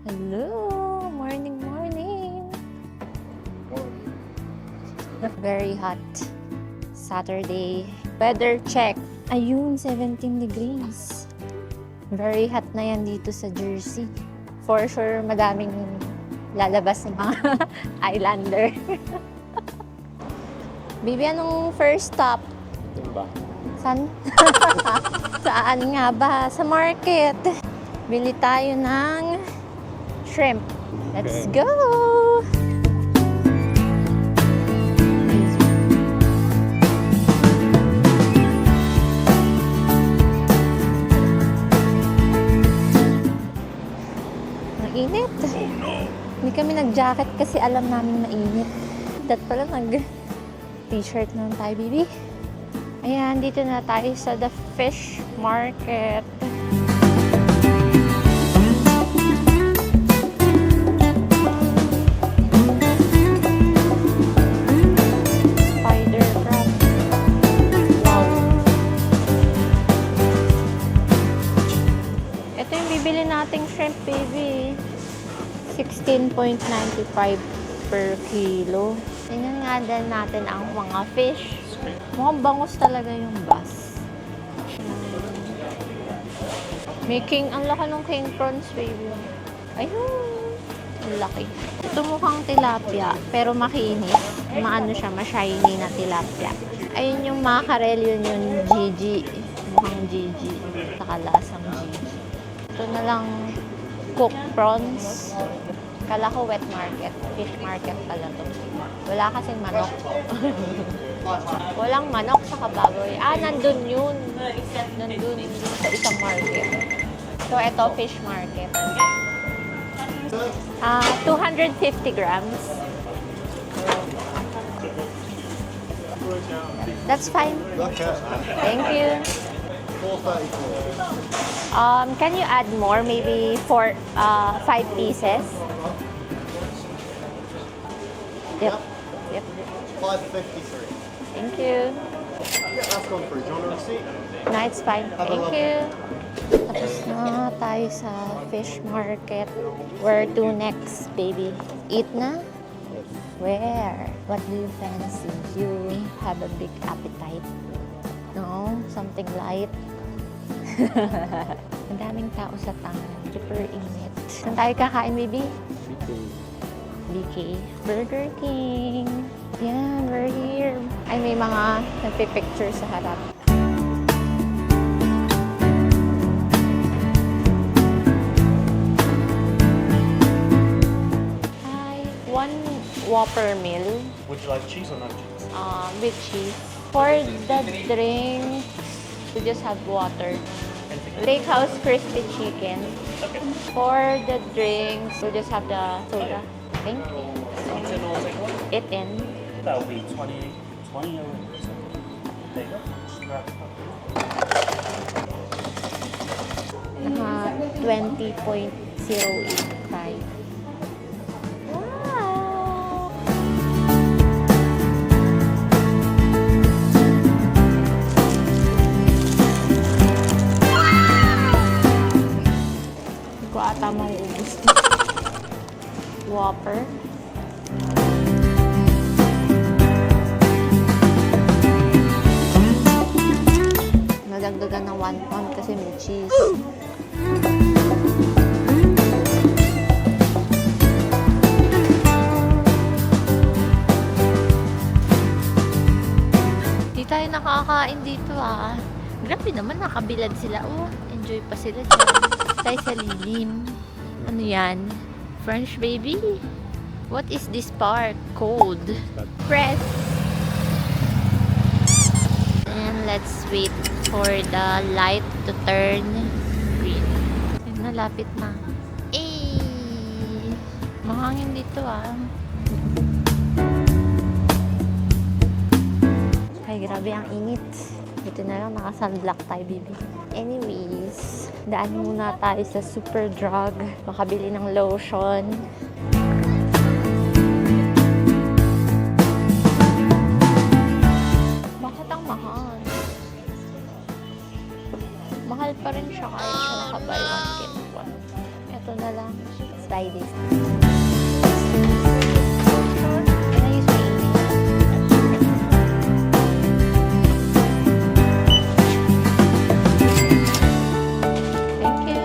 Hello! Morning, morning! Very hot. Saturday. Weather check. Ayun, 17 degrees. Very hot na yan dito sa Jersey. For sure, madaming lalabas ng mga islander. Bibi, anong first stop? Ba? Saan? Saan nga ba? Sa market. Bili tayo ng shrimp. Let's go! Ang init. Hindi kami nag-jacket kasi alam namin mainit. Dat pala nag-t-shirt naman tayo, baby. Ayan, dito na tayo sa the fish market. Spider crab. Wow. Ito yung bibili nating shrimp, baby. 16.95 per kilo. Tingnan nga din natin ang mga fish. Mukhang bangus talaga yung bass. Making, ang laki ng king prawns, baby. Ayun! Ang laki. Ito mukhang tilapia, pero makinis. Maano siya, ma-shiny na tilapia. Ayun yung mackerel, yun yung Gigi. Mukhang Gigi. Saka lasang Gigi. Ito na lang cooked prawns. Kala ko wet market. Fish market pala to. Wala kasing manok. Walang manok sa kababoy. Ah, nandun yun. Nandun sa isang market. So, ito, fish market. 250 grams. That's fine. Thank you. Can you add more? Maybe 5 pieces? Yep. Yep. 553. Thank you. Yeah, that's gone through. Do you want a receipt? No, it's fine. Thank you. Tapos na tayo sa fish market. Where to next, baby? Eat na? Where? What do you fancy? You have a big appetite? No? Something light? Ang daming tao sa tangan. Super init. Saan tayo kakain, baby? BK. Burger King. Yan, we're here. Ay, may mga nagpipicture sa harap. Hi. 1 Whopper meal. Would you like cheese or no cheese? With cheese. For the drinks, we just have water. Steakhouse crispy chicken. Okay. For the drinks, we just have the soda. Thank you. Eat in or take one? It in. That will be 20 or something. There you go. Just grab a couple. Naka 20.085. Wow! Hindi ko ata mauubos. Whopper. Nadagdagan ng 1 pound kasi may cheese. Di tayo nakakain dito ah. Grabe naman, nakabilad sila. Oh, enjoy pa sila dyan. Tayo sa lilim. Ano yan? French baby? What is this part? Cold. Press. And let's wait for the light to turn green. Nalapit na. Eh! Mahangin dito ah. Ay, grabe ang init. Buti na lang naka-sunblock tayo, baby. Anyways, daan muna tayo sa Superdrug. Makabili ng lotion. Bakit ang mahal? Mahal pa rin siya kahit siya naka-buy one get one. Ito na lang. Let's buy this. Can I use my email? Thank you.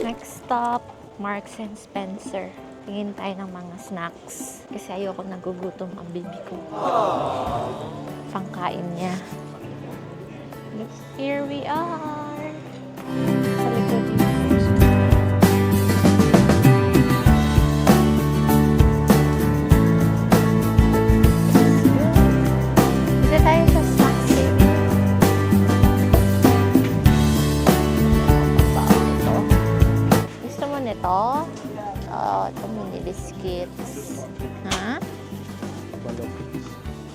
Next stop, Marks and Spencer. Tingin tayo ng mga snacks. Kasi ayoko nagugutom ang baby ko. Pangkain niya. Here we are. Sa likod yung dito tayo sa snacks area. Ito. Gusto mo nito? Ito mini biscuits. Ha?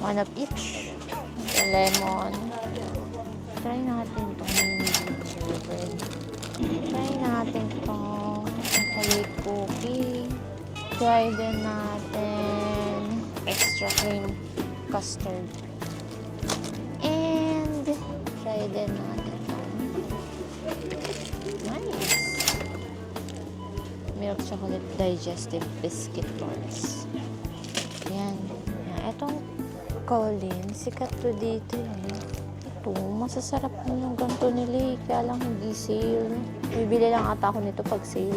One of each. The lemon. Try natin itong mini gingerbread. Try natin itong chocolate cookie. Try din natin extra cream custard. And try din natin itong nice milk chocolate digestive biscuit bars. Yan. Itong Colin, sikat to dito eh. Ito, masasarap yung ganito nila eh. Kaya lang hindi sale. Bibili lang ata ako nito pag sale.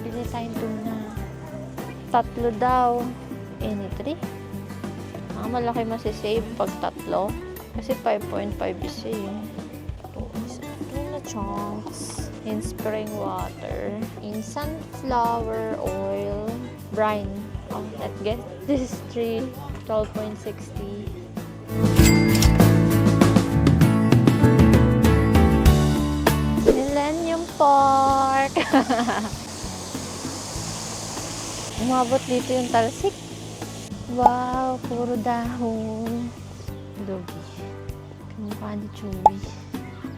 Bili tayong tuna. 3 daw. Any 3? Malaki masisave pag 3. Kasi 5.5 isa eh. Tuna chunks in spring water in sunflower oil brine. Oh, let's get this 12.60. Millennium Park. Umabot dito yung talsik. Wow, puro dahon. Doggy. Kamukha ni Chewy.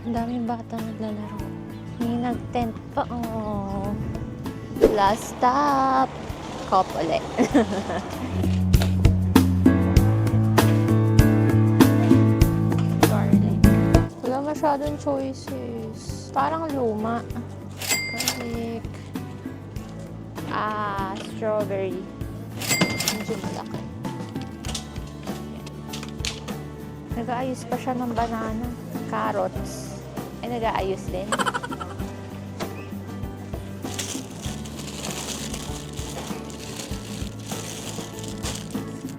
Ang daming bata naglalaro. May nag-tent pa. Oh. Last stop. Cop ulit. Garlic. Wala masyadong choices. Parang luma. Garlic. Strawberry. Medyo malaki. Nag-aayos pa siya ng banana. Carrots. Ay, nag-aayos din.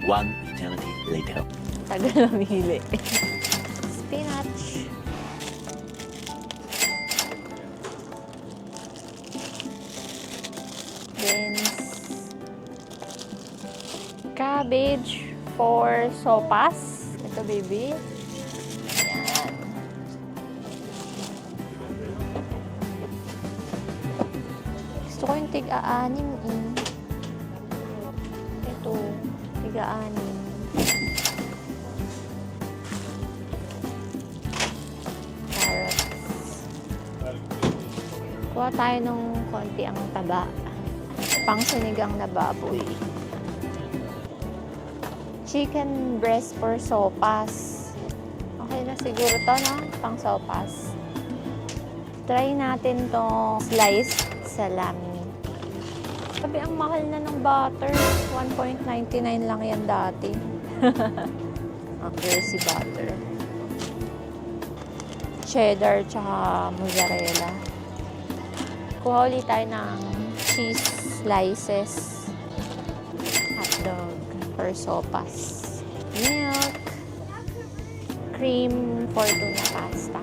One eternity later. Tagal namili. Spinach. Beans. Cabbage for sopas. Ito, baby. Yan. Gusto ko yung tig-aanim eh. Ito, tig-aanim. Carrots. Kuha tayo ng konti ang taba. Pang sinigang na baboy. Chicken breast for sopas. Okay na siguro to, no? Pang sopas. Try natin tong sliced salami. Sabi, ang mahal na ng butter. 1.99 lang yan dati. Ang Jersey butter. Cheddar tsaka mozzarella. Kuha ulit tayo ng cheese slices. Hotdog for sopas. Milk. Cream for tuna pasta.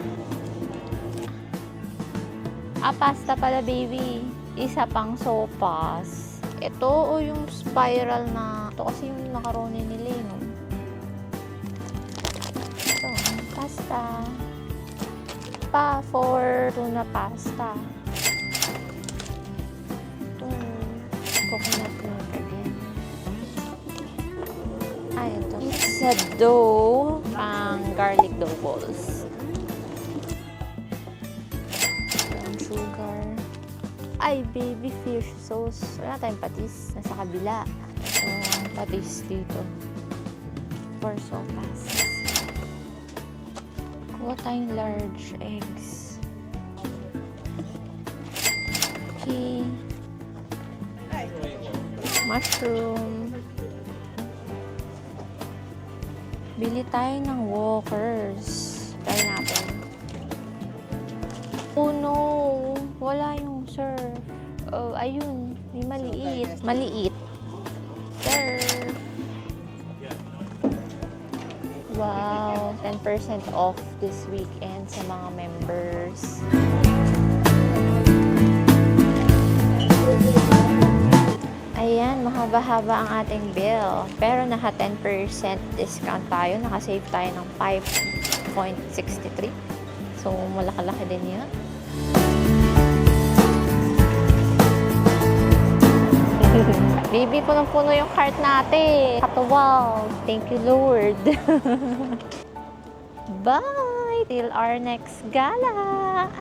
Pasta pala, baby. Isa pang sopas. Ito o yung spiral na... Ito kasi yung macaroni nila, no? Ito, pasta. For tuna pasta. Ito, coconut milk again. Ito. It's a dough pang garlic dough balls. Sugar. Ay, baby fish sauce. Wala tayong patis. Nasa kabila. So, patis dito. For sopas. Kuha tayong large eggs. Okay. Mushroom. Bili tayo ng Walkers. Try natin. Oh no! Wala yung surf. Oh, ayun. May maliit. Maliit. Surf. Wow! 10% off this weekend sa mga members. Ayan, mahaba-haba ang ating bill. Pero naka 10% discount tayo. Nakasave tayo ng 5.63. So, malaki-laki din yan. Baby, punong-puno yung cart natin. Katuwal. Thank you, Lord. Bye! Till our next gala!